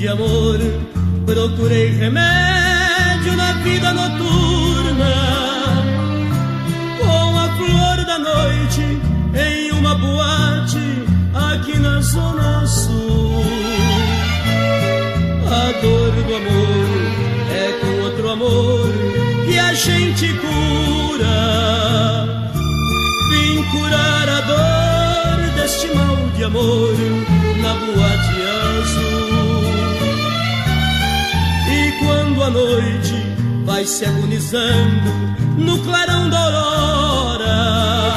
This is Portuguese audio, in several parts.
de amor, procurei remédio na vida noturna, com a flor da noite em uma boate aqui na Zona Sul. A dor do amor é com outro amor que a gente cura. Vim curar a dor deste mal de amor na boate azul. E quando a noite vai se agonizando no clarão da aurora,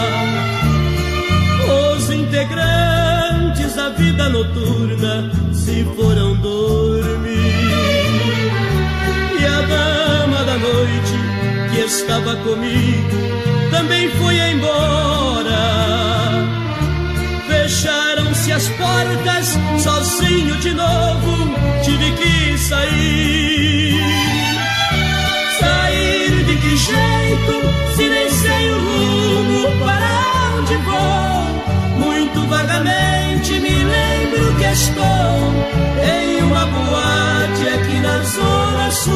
os integrantes da vida noturna se foram dormir. E a dama da noite que estava comigo também foi embora. Fecharam-se as portas, sozinho de novo tive que sair. Sair de que jeito, se nem sei o rumo para onde vou? Muito vagamente me lembro que estou em uma boate aqui na Zona Sul.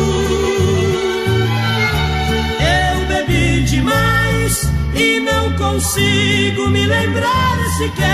Eu bebi demais e não consigo me lembrar sequer